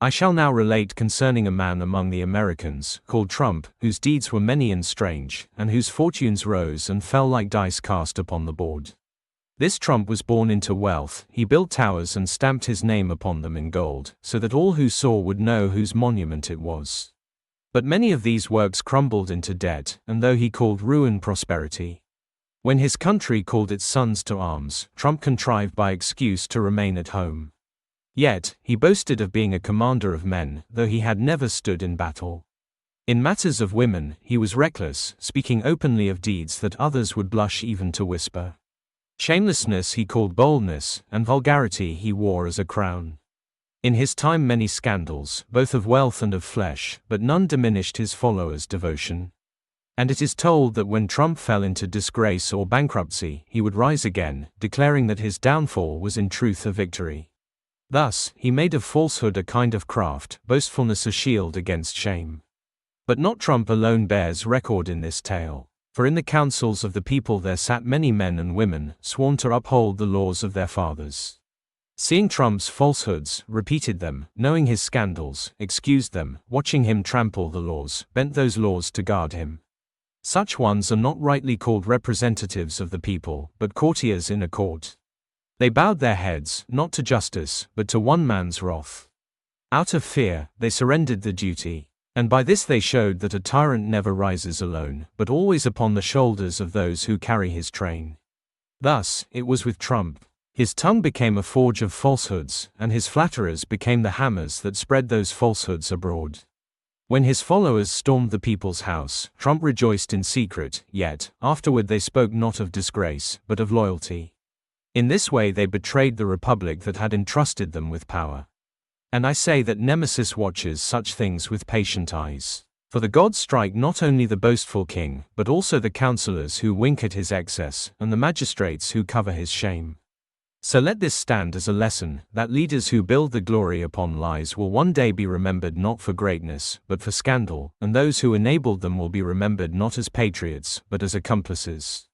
I shall now relate concerning a man among the Americans, called Trump, whose deeds were many and strange, and whose fortunes rose and fell like dice cast upon the board. This Trump was born into wealth, he built towers and stamped his name upon them in gold, so that all who saw would know whose monument it was. But many of these works crumbled into debt, and though he called ruin prosperity. When his country called its sons to arms, Trump contrived by excuse to remain at home. Yet, he boasted of being a commander of men, though he had never stood in battle. In matters of women, he was reckless, speaking openly of deeds that others would blush even to whisper. Shamelessness he called boldness, and vulgarity he wore as a crown. In his time many scandals, both of wealth and of flesh, but none diminished his followers' devotion. And it is told that when Trump fell into disgrace or bankruptcy, he would rise again, declaring that his downfall was in truth a victory. Thus, he made of falsehood a kind of craft, boastfulness a shield against shame. But not Trump alone bears record in this tale, for in the councils of the people there sat many men and women, sworn to uphold the laws of their fathers. Seeing Trump's falsehoods, repeated them, knowing his scandals, excused them, watching him trample the laws, bent those laws to guard him. Such ones are not rightly called representatives of the people, but courtiers in a court. They bowed their heads, not to justice, but to one man's wrath. Out of fear, they surrendered the duty, and by this they showed that a tyrant never rises alone, but always upon the shoulders of those who carry his train. Thus, it was with Trump. His tongue became a forge of falsehoods, and his flatterers became the hammers that spread those falsehoods abroad. When his followers stormed the people's house, Trump rejoiced in secret, yet, afterward they spoke not of disgrace, but of loyalty. In this way they betrayed the republic that had entrusted them with power. And I say that Nemesis watches such things with patient eyes. For the gods strike not only the boastful king, but also the counselors who wink at his excess, and the magistrates who cover his shame. So let this stand as a lesson, that leaders who build the glory upon lies will one day be remembered not for greatness, but for scandal, and those who enabled them will be remembered not as patriots, but as accomplices.